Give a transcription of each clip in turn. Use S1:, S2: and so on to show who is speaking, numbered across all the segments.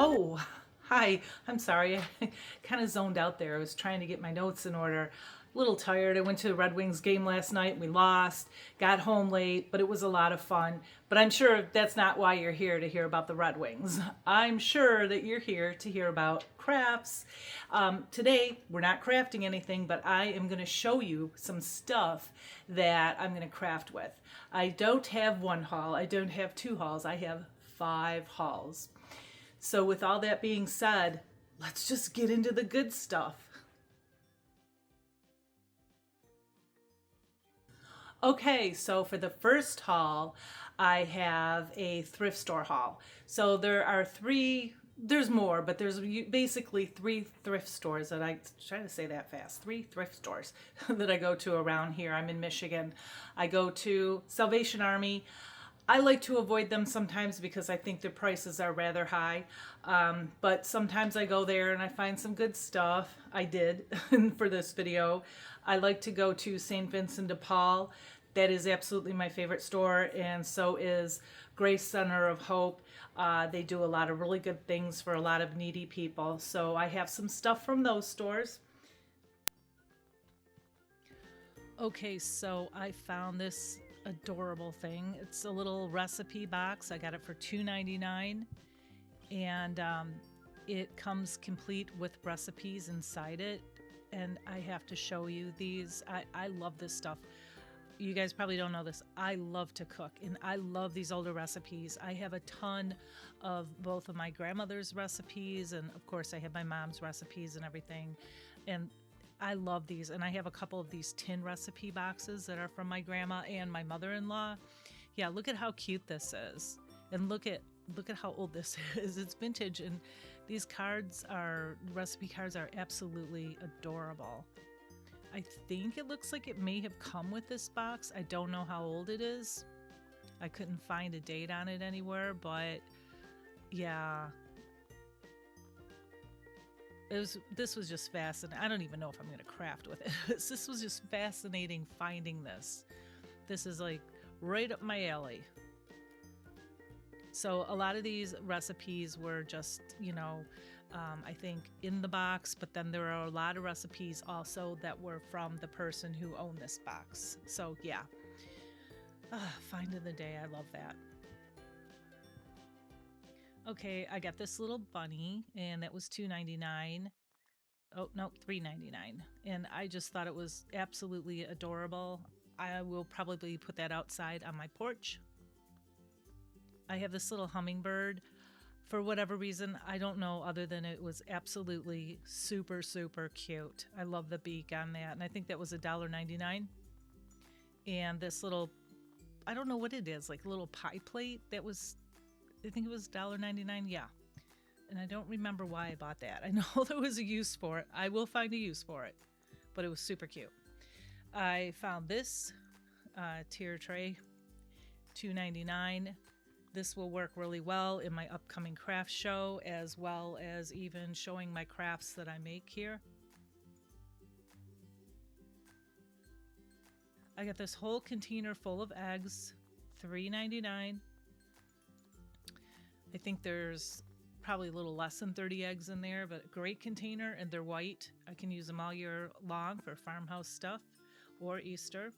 S1: Oh, hi. I'm sorry. I kind of zoned out there. I was trying to get my notes in order. A little tired. I went to the Red Wings game last night. We lost. Got home late, but it was a lot of fun. But I'm sure that's not why you're here to hear about the Red Wings. I'm sure that you're here to hear about crafts. Today, we're not crafting anything, but I am going to show you some stuff that I'm going to craft with. I don't have one haul. I don't have two hauls. I have 5 hauls. So, with all that being said, let's just get into the good stuff. Okay, so for the first haul, I have a thrift store haul. So, there are there's more, but there's basically 3 thrift stores that I try to say that fast. 3 thrift stores that I go to around here. I'm in Michigan. I go to Salvation Army. I like to avoid them sometimes because I think the prices are rather high. But sometimes I go there and I find some good stuff. I did for this video. I like to go to St. Vincent de Paul. That is absolutely my favorite store, and so is Grace Center of Hope. They do a lot of really good things for a lot of needy people. So I have some stuff from those stores. Okay, so I found this adorable thing. It's a little recipe box. I got it for $2.99, and it comes complete with recipes inside it. And I have to show you these. I love this stuff. You guys probably don't know this. I love to cook, and I love these older recipes. I have a ton of both of my grandmother's recipes, and of course I have my mom's recipes and everything. And I love these, and I have a couple of these tin recipe boxes that are from my grandma and my mother-in-law. Yeah, look at how cute this is. And look at how old this is. It's vintage, and these recipe cards are absolutely adorable. I think it looks like it may have come with this box. I don't know how old it is. I couldn't find a date on it anywhere, but yeah. This was just fascinating. I don't even know if I'm going to craft with it. This was just fascinating finding this. This is like right up my alley. So a lot of these recipes were just, I think in the box, but then there are a lot of recipes also that were from the person who owned this box. So yeah, finding the day. I love that. Okay, I got this little bunny, and that was $2.99. Oh, no, $3.99. And I just thought it was absolutely adorable. I will probably put that outside on my porch. I have this little hummingbird. For whatever reason, I don't know, other than it was absolutely super, super cute. I love the beak on that. And I think that was $1.99. And this little, I don't know what it is, like a little pie plate that was, I think it was $1.99. Yeah. And I don't remember why I bought that. I know there was a use for it. I will find a use for it. But it was super cute. I found this tier tray, $2.99. This will work really well in my upcoming craft show, as well as even showing my crafts that I make here. I got this whole container full of eggs, $3.99. I think there's probably a little less than 30 eggs in there, but a great container, and they're white. I can use them all year long for farmhouse stuff or Easter.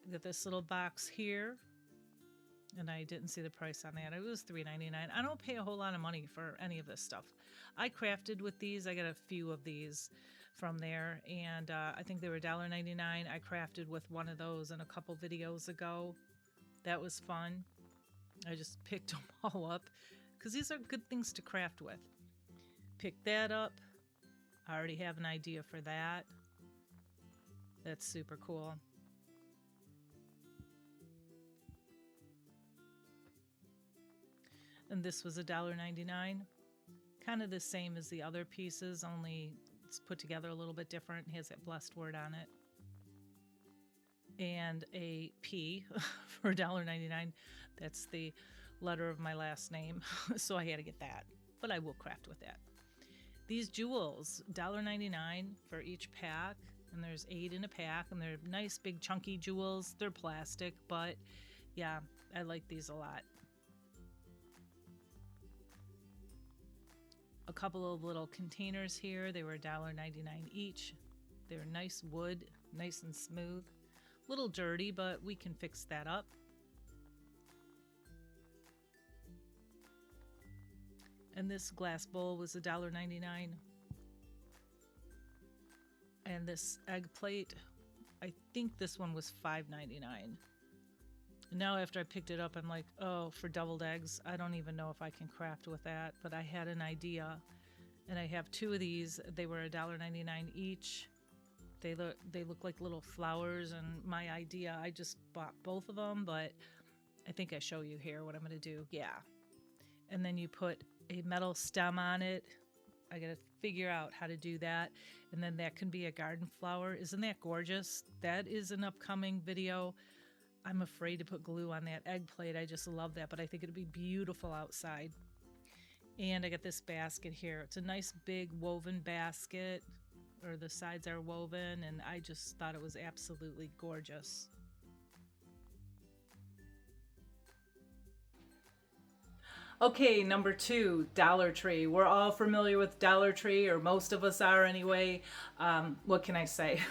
S1: I got this little box here, and I didn't see the price on that. It was $3.99. I don't pay a whole lot of money for any of this stuff. I crafted with these. I got a few of these from there, and I think they were $1.99. I crafted with one of those in a couple videos ago. That was fun. I just picked them all up because these are good things to craft with. Pick that up. I already have an idea for that. That's super cool. And this was $1.99. Kind of the same as the other pieces, only it's put together a little bit different. It has that blessed word on it. And a P for $1.99. That's the letter of my last name, so I had to get that. But I will craft with that. These jewels, $1.99 for each pack, and there's 8 in a pack, and they're nice big chunky jewels. They're plastic, but yeah, I like these a lot. a couple of little containers here. They were $1.99 each. They were nice wood, nice and smooth. A little dirty, but we can fix that up. And this glass bowl was $1.99. And this egg plate, I think this one was $5.99. Now after I picked it up, I'm like, oh, for deviled eggs, I don't even know if I can craft with that, but I had an idea. And I have 2 of these. They were $1.99 each. They look like little flowers, and my idea, I just bought both of them, but I think I show you here what I'm going to do. Yeah. And then you put a metal stem on it. I got to figure out how to do that. And then that can be a garden flower. Isn't that gorgeous? That is an upcoming video. I'm afraid to put glue on that egg plate. I just love that, but I think it'd be beautiful outside. And I got this basket here. It's a nice big woven basket, or the sides are woven, and I just thought it was absolutely gorgeous. Okay, number 2, Dollar Tree. We're all familiar with Dollar Tree, or most of us are anyway. What can I say?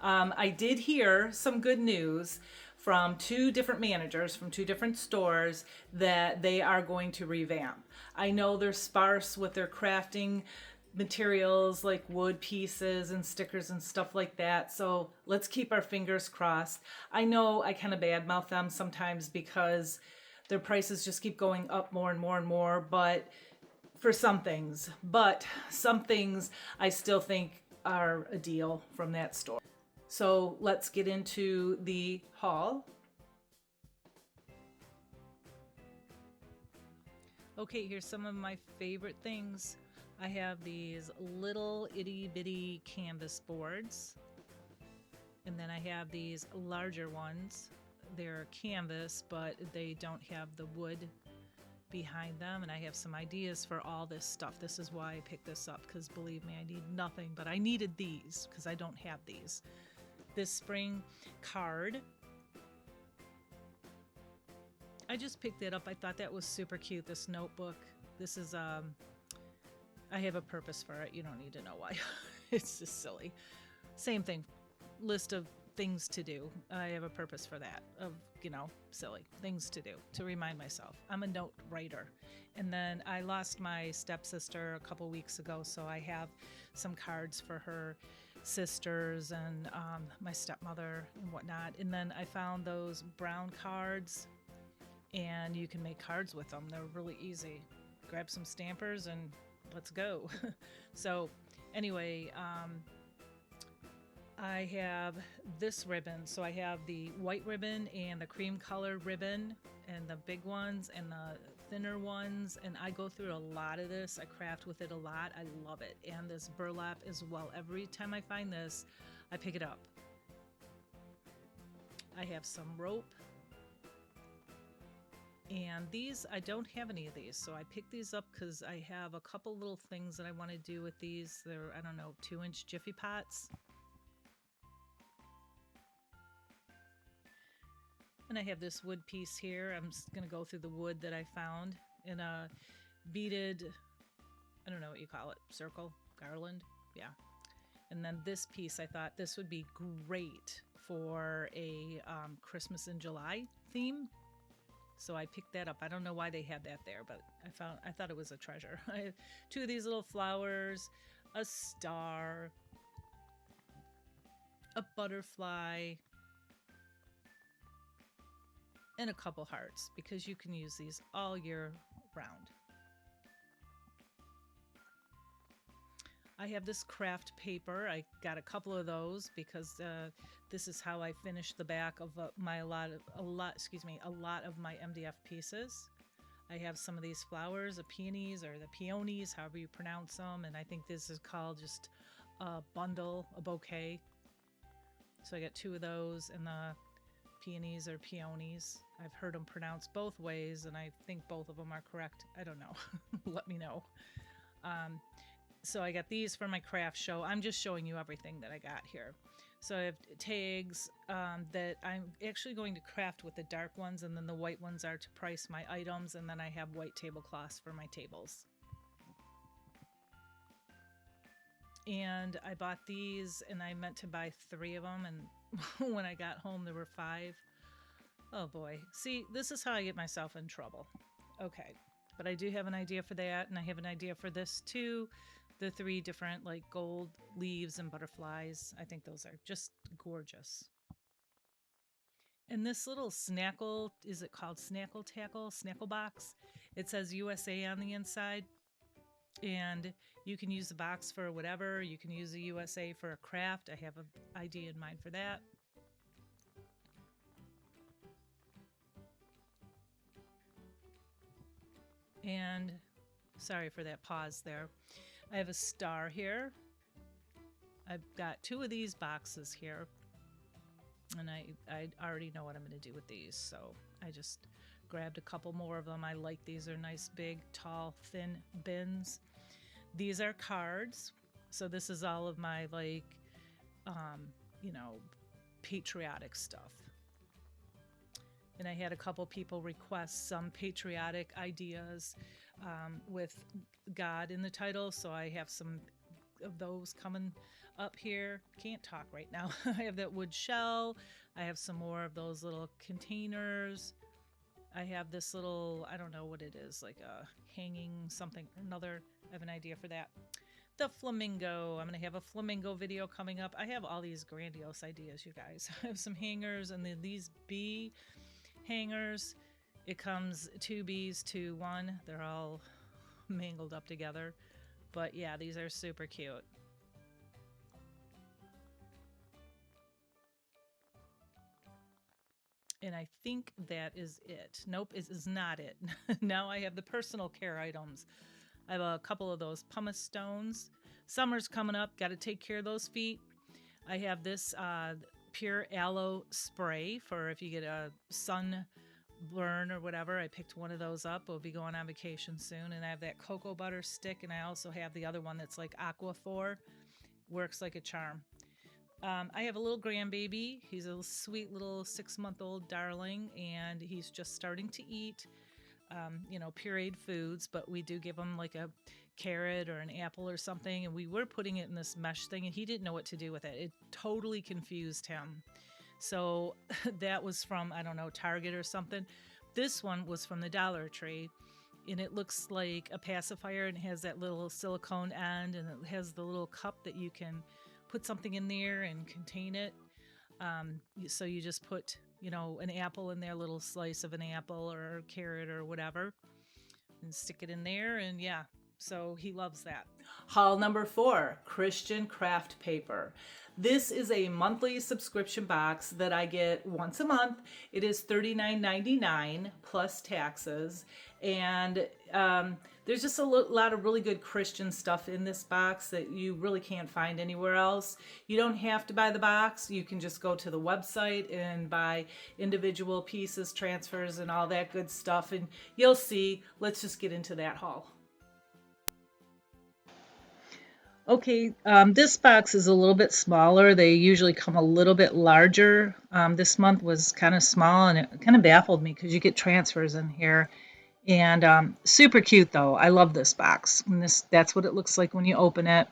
S1: I did hear some good news from 2 different managers from 2 different stores that they are going to revamp. I know they're sparse with their crafting materials like wood pieces and stickers and stuff like that. So let's keep our fingers crossed. I know I kind of badmouth them sometimes because their prices just keep going up more and more and more, but some things I still think are a deal from that store. So let's get into the haul. Okay, here's some of my favorite things. I have these little itty bitty canvas boards. And then I have these larger ones. They're canvas, but they don't have the wood behind them. And I have some ideas for all this stuff. This is why I picked this up, because believe me, I need nothing, but I needed these because I don't have these. This spring card, I just picked it up. I thought that was super cute, this notebook. This is, I have a purpose for it. You don't need to know why. It's just silly. Same thing, list of things to do. I have a purpose for that, of, silly things to do, to remind myself. I'm a note writer. And then I lost my stepsister a couple weeks ago, so I have some cards for her sisters and my stepmother and whatnot. And then I found those brown cards, and you can make cards with them. They're really easy. Grab some stampers and let's go. So anyway, I have this ribbon. So I have the white ribbon and the cream colored ribbon, and the big ones and the thinner ones. And I go through a lot of this. I craft with it a lot. I love it. And this burlap as well. Every time I find this, I pick it up. I have some rope. And these, I don't have any of these, so I picked these up because I have a couple little things that I want to do with these. They're, 2-inch Jiffy Pots. And I have this wood piece here. I'm just going to go through the wood that I found in a beaded, I don't know what you call it, circle, garland, yeah. And then this piece, I thought this would be great for a Christmas in July theme. So I picked that up. I don't know why they had that there, but I thought it was a treasure. I have 2 of these little flowers, a star, a butterfly, and a couple hearts, because you can use these all year round. I have this craft paper. I got a couple of those because this is how I finished the back of a lot of my MDF pieces. I have some of these flowers, the peonies or the peonies, however you pronounce them, and I think this is called just a bundle, a bouquet. So I got 2 of those, and the peonies or peonies. I've heard them pronounced both ways, and I think both of them are correct. I don't know. Let me know. So I got these for my craft show. I'm just showing you everything that I got here. So I have tags that I'm actually going to craft with the dark ones, and then the white ones are to price my items, and then I have white tablecloths for my tables. And I bought these, and I meant to buy 3 of them, and when I got home there were 5. Oh boy. See, this is how I get myself in trouble. Okay. But I do have an idea for that, and I have an idea for this too. The 3 different like gold leaves and butterflies. I think those are just gorgeous. And this little snackle, is it called snackle tackle? Snackle box? It says USA on the inside. And you can use the box for whatever. You can use the USA for a craft. I have an idea in mind for that. And sorry for that pause there. I have a star here. I've got 2 of these boxes here. And I already know what I'm going to do with these. So I just grabbed a couple more of them. I like these. They're nice, big, tall, thin bins. These are cards. So this is all of my like, you know, patriotic stuff. And I had a couple people request some patriotic ideas with God in the title. So I have some of those coming up here. Can't talk right now. I have that wood shell. I have some more of those little containers. I have this little, I don't know what it is, like a hanging something or another. I have an idea for that. The flamingo. I'm going to have a flamingo video coming up. I have all these grandiose ideas, you guys. I have some hangers, and then these bee hangers. It comes 2 bees to 1. They're all mangled up together. But yeah, these are super cute. And I think that is it. Nope, it is not it. Now I have the personal care items. I have a couple of those pumice stones. Summer's coming up. Got to take care of those feet. I have this pure aloe spray for if you get a sun burn or whatever. I picked one of those up. We'll be going on vacation soon. And I have that cocoa butter stick. And I also have the other one that's like Aquaphor. Works like a charm. I have a little grandbaby. He's a sweet little 6-month-old darling, and he's just starting to eat, you know, pureed foods, but we do give him like a carrot or an apple or something, and we were putting it in this mesh thing, and he didn't know what to do with it. It totally confused him. So that was from, I don't know, Target or something. This one was from the Dollar Tree, and it looks like a pacifier, and it has that little silicone end, and it has the little cup that you can put something in there and contain it. So you just put, you know, an apple in there, a little slice of an apple or a carrot or whatever, and stick it in there. And yeah, so he loves that. Haul number 4, Christian craft paper. This is a monthly subscription box that I get once a month. It is $39.99 plus taxes. And there's just a lot of really good Christian stuff in this box that you really can't find anywhere else. You don't have to buy the box. You can just go to the website and buy individual pieces, transfers, and all that good stuff. And you'll see. Let's just get into that haul. Okay, this box is a little bit smaller. They usually come a little bit larger. This month was kind of small, and it kind of baffled me because you get transfers in here. And super cute, though. I love this box. And that's what it looks like when you open it.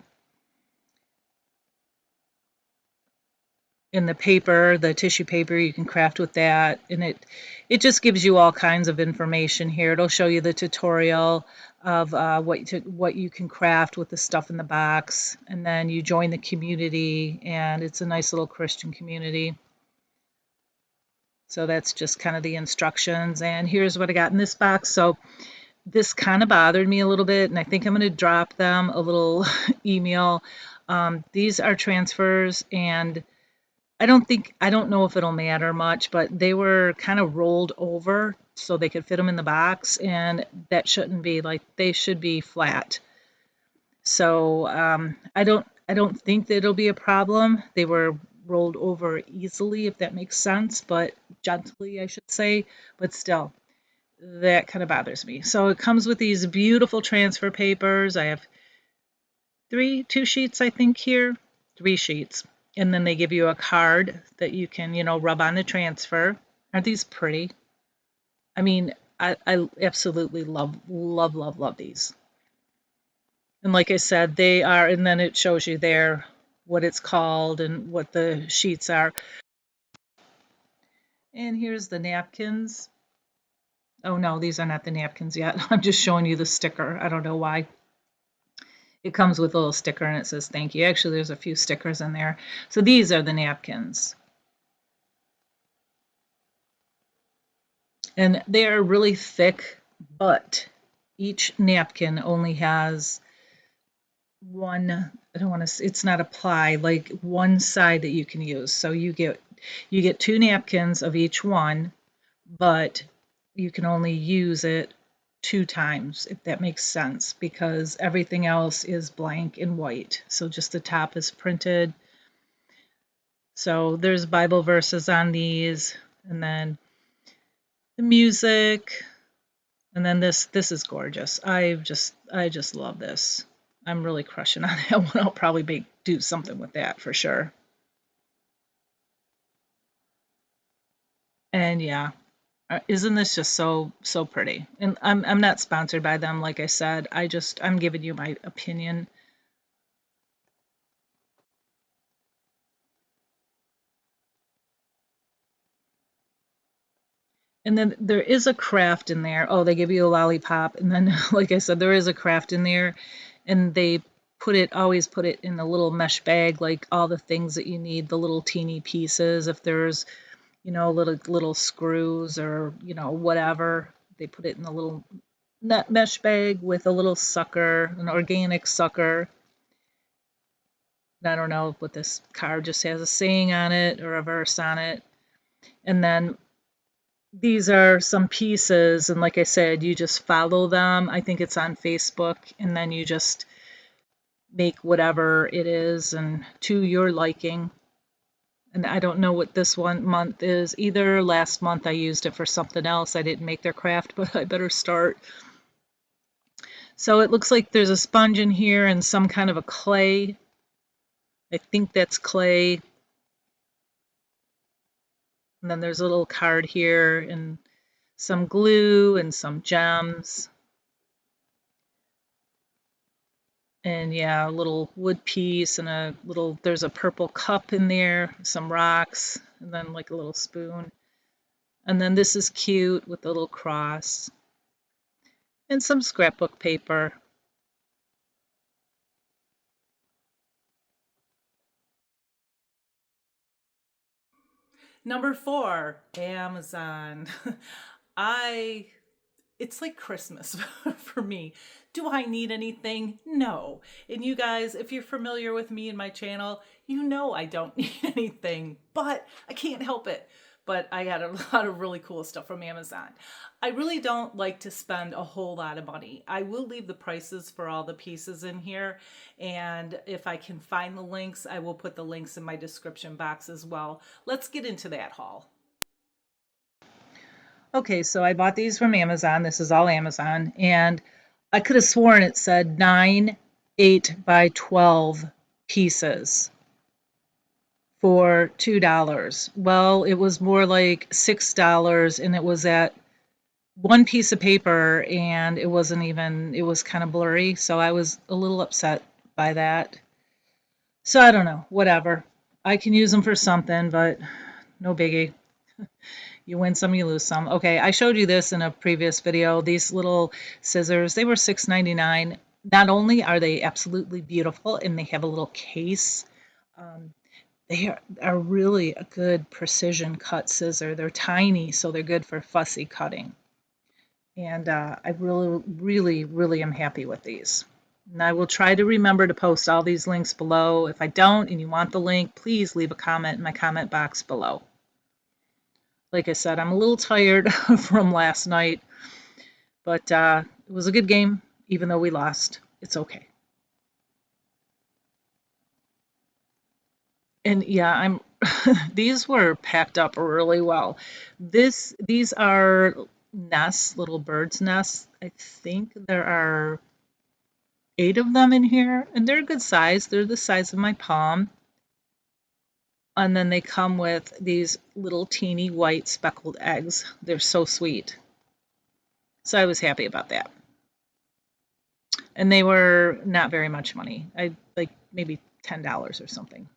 S1: In the paper, the tissue paper, you can craft with that, and it just gives you all kinds of information here. It'll show you the tutorial of what you can craft with the stuff in the box, and then you join the community, and it's a nice little Christian community. So that's just kind of the instructions, and here's what I got in this box. So this kind of bothered me a little bit, and I think I'm going to drop them a little email. These are transfers, and I don't know if it'll matter much, but they were kind of rolled over so they could fit them in the box, and that shouldn't be. Like, they should be flat. So I don't think that it'll be a problem. They were rolled over easily, if that makes sense, but gently, I should say. But still, that kind of bothers me. So it comes with these beautiful transfer papers. I have 2 sheets, I think, here, 3 sheets. And then they give you a card that you can, you know, rub on the transfer. Aren't these pretty? I mean, I absolutely love these. And like I said, they are, and then it shows you there what it's called and what the sheets are. And here's the napkins. Oh no, these are not the napkins yet. I'm just showing you the sticker. I don't know why. It comes with a little sticker and it says thank you. Actually, there's a few stickers in there. So these are the napkins. And they are really thick, but each napkin only has one, I don't want to, it's not a ply, like one side that you can use. So you get 2 napkins of each one, but you can only use it 2 times, if that makes sense, because everything else is blank and white. So just the top is printed. So there's Bible verses on these, and then the music, and then this is gorgeous. I just love this. I'm really crushing on that one. I'll probably do something with that for sure. And yeah, isn't this just so pretty? And I'm not sponsored by them, like I said. I'm giving you my opinion. And then there is a craft in there. Oh, they give you a lollipop, and then like I said, there is a craft in there, and they always put it in a little mesh bag, like all the things that you need, the little teeny pieces. If there's little screws or whatever, they put it in a little net mesh bag with a little sucker, an organic sucker. I don't know what this card just has a saying on it or a verse on it. And then these are some pieces, and like I said, you just follow them. I think it's on Facebook, and then you just make whatever it is and to your liking. And I don't know what this one month is either. Last month I used it for something else. I didn't make their craft, but I better start. So it looks like there's a sponge in here and some kind of a clay. I think that's clay. And then there's a little card here and some glue and some gems. And yeah, a little wood piece and there's a purple cup in there, some rocks, and then like a little spoon. And then this is cute with a little cross and some scrapbook paper. Number 4, Amazon. I It's like Christmas for me. Do I need anything? No. And you guys, if you're familiar with me and my channel, you know I don't need anything, but I can't help it. But I got a lot of really cool stuff from Amazon. I really don't like to spend a whole lot of money. I will leave the prices for all the pieces in here. And if I can find the links, I will put the links in my description box as well. Let's get into that haul. Okay, so I bought these from Amazon. This is all Amazon. And I could have sworn it said 9 8 by 12 pieces for $2. Well, it was more like $6, and it was at one piece of paper, and it was kind of blurry. So I was a little upset by that. So I don't know, whatever. I can use them for something, but no biggie. You win some, you lose some. Okay, I showed you this in a previous video. These little scissors, they were $6.99. Not only are they absolutely beautiful and they have a little case, they are really a good precision cut scissor. They're tiny, so they're good for fussy cutting. And I really, really, really am happy with these. And I will try to remember to post all these links below. If I don't and you want the link, please leave a comment in my comment box below. Like I said, I'm a little tired from last night, but it was a good game, even though we lost. It's okay. And yeah, these were packed up really well. These are nests, little birds' nests. I think there are 8 of them in here, and they're a good size. They're the size of my palm. And then they come with these little teeny white speckled eggs. They're so sweet. So I was happy about that. And they were not very much money. I like maybe $10 or something.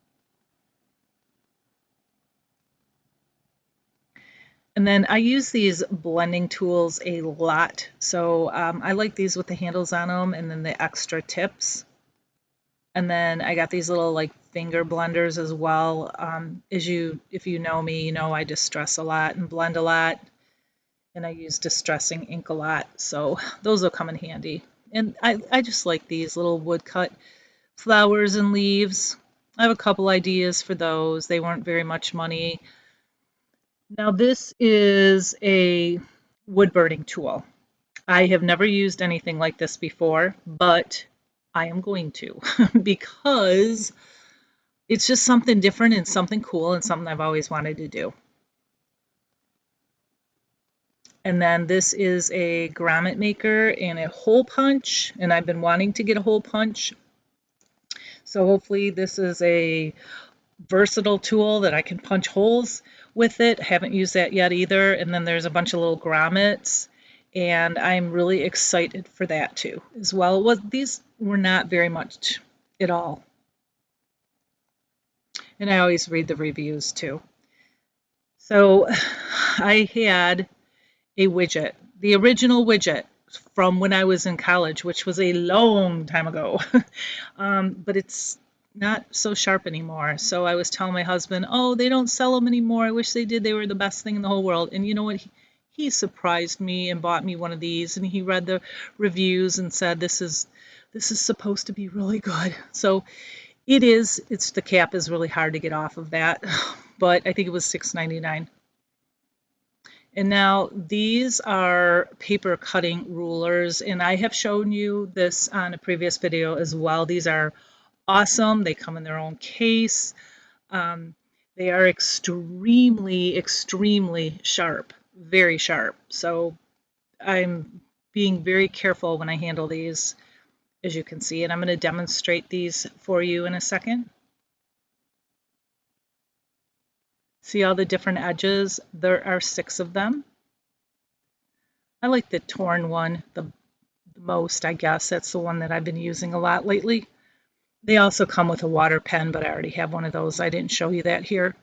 S1: And then I use these blending tools a lot. So I like these with the handles on them and then the extra tips. And then I got these little like finger blenders as well. If you know me, you know I distress a lot and blend a lot. And I use distressing ink a lot. So those will come in handy. And I just like these little woodcut flowers and leaves. I have a couple ideas for those. They weren't very much money. Now this is a wood burning tool. I have never used anything like this before, but I am going to because it's just something different and something cool and something I've always wanted to do. And then this is a grommet maker and a hole punch, and I've been wanting to get a hole punch. So hopefully this is a versatile tool that I can punch holes with it. Haven't used that yet either. And then there's a bunch of little grommets, and I'm really excited for that too as well. These were not very much at all. And I always read the reviews too. So I had a widget, the original widget from when I was in college, which was a long time ago. But it's not so sharp anymore. So I was telling my husband, oh, they don't sell them anymore. I wish they did. They were the best thing in the whole world. And you know what? He surprised me and bought me one of these. And he read the reviews and said, this is supposed to be really good. So it is. It's the cap is really hard to get off of that. But I think it was $6.99. And now these are paper cutting rulers, and I have shown you this on a previous video as well. These are awesome. They come in their own case. They are extremely, extremely sharp, very sharp. So I'm being very careful when I handle these, as you can see, and I'm going to demonstrate these for you in a second. See all the different edges? There are 6 of them. I like the torn one the most, I guess. That's the one that I've been using a lot lately. They also come with a water pen, but I already have one of those. I didn't show you that here.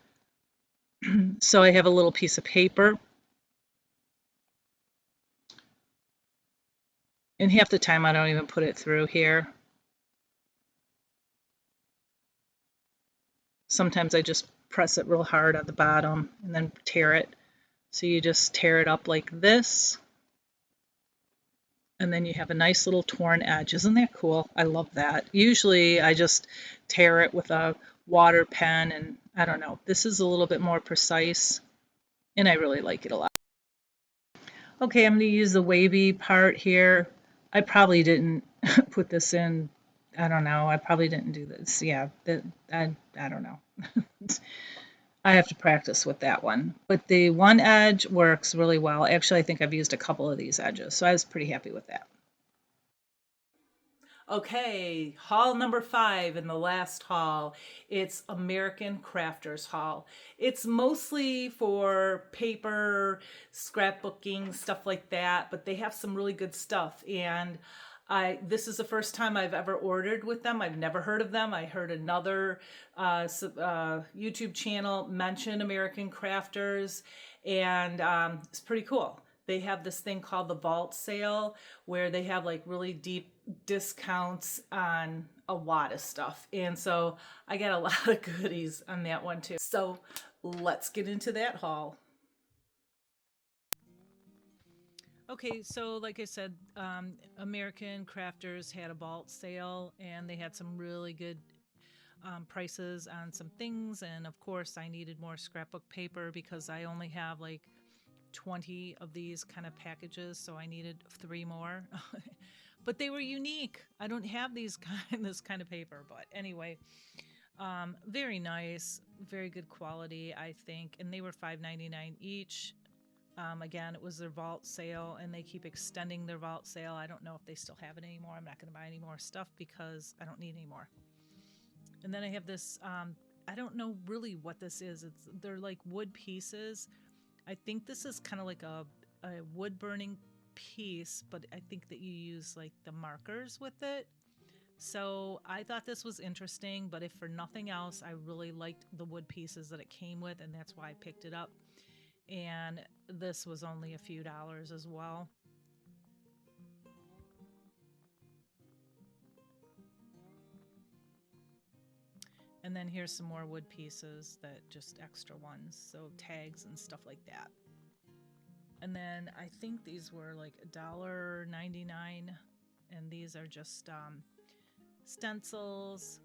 S1: So I have a little piece of paper. And half the time I don't even put it through here. Sometimes I just press it real hard at the bottom and then tear it. So you just tear it up like this. And then you have a nice little torn edge. Isn't that cool? I love that. Usually I just tear it with a water pen, and I don't know. This is a little bit more precise, and I really like it a lot. Okay, I'm going to use the wavy part here. I probably didn't put this in. I don't know. I probably didn't do this. Yeah, I don't know. I have to practice with that one. But the one edge works really well. Actually, I think I've used a couple of these edges, so I was pretty happy with that. Okay, haul number 5 in the last haul. It's American Crafters Haul. It's mostly for paper, scrapbooking, stuff like that, but they have some really good stuff. And this is the first time I've ever ordered with them. I've never heard of them. I heard another YouTube channel mention American Crafters, and it's pretty cool. They have this thing called the vault sale where they have like really deep discounts on a lot of stuff. And so I got a lot of goodies on that one too. So let's get into that haul. Okay, so like I said, American Crafters had a vault sale and they had some really good prices on some things. And of course, I needed more scrapbook paper because I only have like 20 of these kind of packages, so I needed 3 more. But they were unique. I don't have this kind of paper, but anyway, very nice, very good quality, I think. And they were $5.99 each. Again, it was their vault sale, and they keep extending their vault sale. I don't know if they still have it anymore. I'm not going to buy any more stuff because I don't need any more. And then I have this. I don't know really what this is. They're like wood pieces. I think this is kind of like a wood burning piece, but I think that you use like the markers with it. So I thought this was interesting, but if for nothing else, I really liked the wood pieces that it came with, and that's why I picked it up. And this was only a few dollars as well. And then here's some more wood pieces, that just extra ones, so tags and stuff like that. And then I think these were like $1.99, and these are just stencils.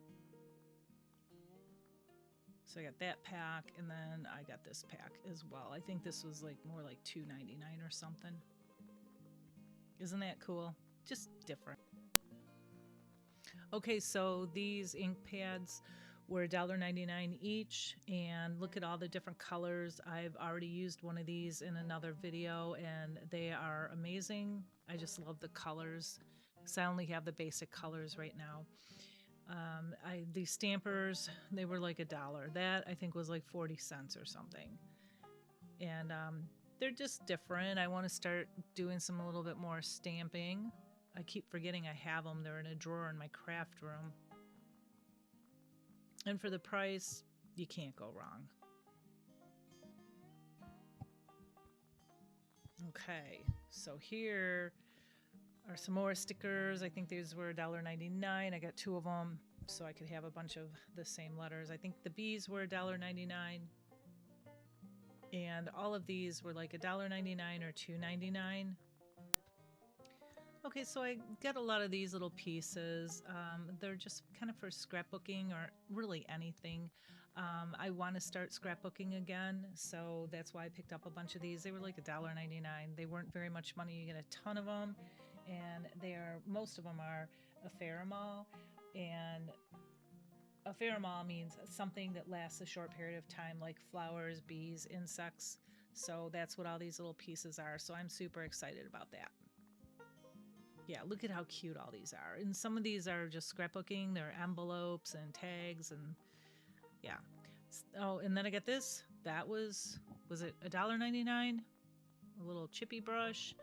S1: So I got that pack, and then I got this pack as well. I think this was like more like $2.99 or something. Isn't that cool? Just different. Okay, so these ink pads were $1.99 each, and look at all the different colors. I've already used one of these in another video, and they are amazing. I just love the colors, because I only have the basic colors right now. These stampers, they were like $1. That I think was like 40 cents or something. And they're just different. I want to start doing some a little bit more stamping. I keep forgetting I have them. They're in a drawer in my craft room. And for the price, you can't go wrong. Okay, so here are some more stickers. I think these were $1.99. I got 2 of them so I could have a bunch of the same letters. I think the B's were $1.99. And all of these were like $1.99 or $2.99. Okay, so I got a lot of these little pieces. They're just kind of for scrapbooking or really anything. I want to start scrapbooking again, so that's why I picked up a bunch of these. They were like $1.99. They weren't very much money. You get a ton of them, and most of them are ephemeral, and ephemeral means something that lasts a short period of time, like flowers, bees, insects. So that's what all these little pieces are. So I'm super excited about that. Yeah, look at how cute all these are. And some of these are just scrapbooking. They're envelopes and tags, and yeah. Oh, and then I got this. That was it $1.99? A little chippy brush.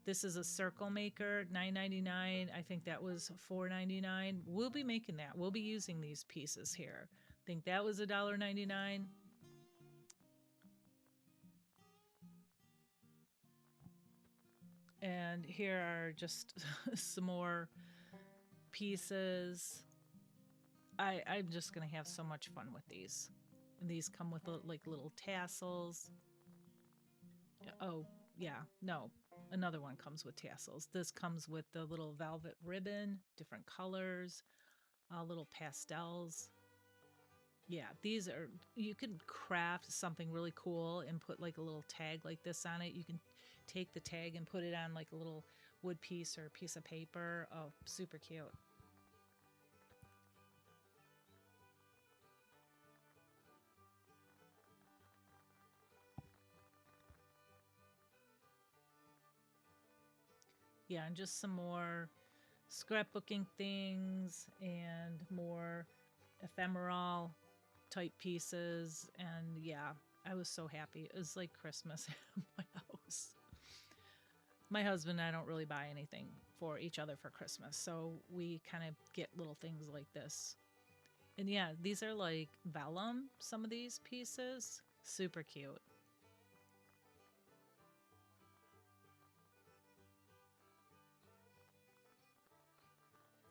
S1: This is a circle maker, $9.99. I think that was $4.99. We'll be making that. We'll be using these pieces here. I think that was $1.99. And here are just some more pieces. I'm just going to have so much fun with these. And these come with like little tassels. Oh, yeah, no. Another one comes with tassels. This comes with the little velvet ribbon, different colors, little pastels. Yeah, these are, you can craft something really cool and put like a little tag like this on it. You can take the tag and put it on like a little wood piece or a piece of paper. Oh, super cute. Yeah, and just some more scrapbooking things and more ephemeral type pieces. And yeah, I was so happy. It was like Christmas at my house. My husband and I don't really buy anything for each other for Christmas, so we kind of get little things like this. And yeah, these are like vellum, some of these pieces. Super cute.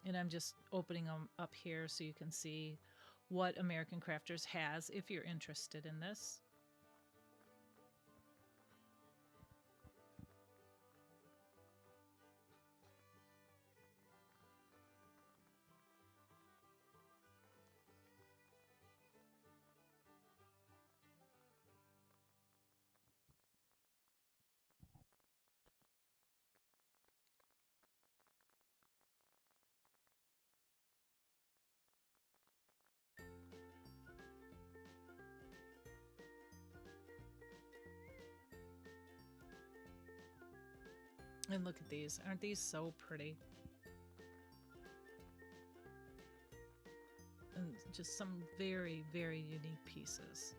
S1: And I'm just opening them up here so you can see what American Crafters has if you're interested in this. And look at these. Aren't these so pretty? And just some very, very unique pieces.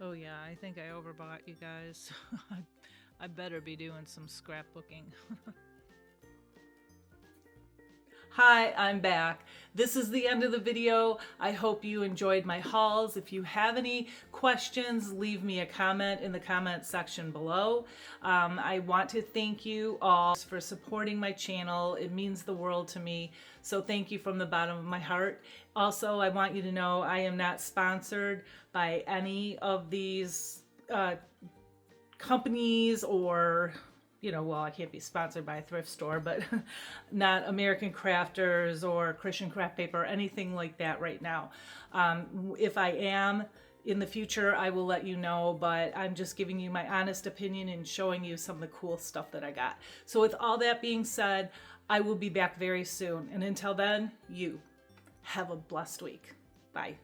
S1: Oh yeah, I think I overbought, you guys. I better be doing some scrapbooking. Hi, I'm back. This is the end of the video. I hope you enjoyed my hauls. If you have any questions, leave me a comment in the comment section below. I want to thank you all for supporting my channel. It means the world to me. So thank you from the bottom of my heart. Also, I want you to know I am not sponsored by any of these companies or well, I can't be sponsored by a thrift store, but not American Crafters or Christian Craft Paper or anything like that right now. If I am in the future, I will let you know, but I'm just giving you my honest opinion and showing you some of the cool stuff that I got. So with all that being said, I will be back very soon. And until then, you have a blessed week. Bye.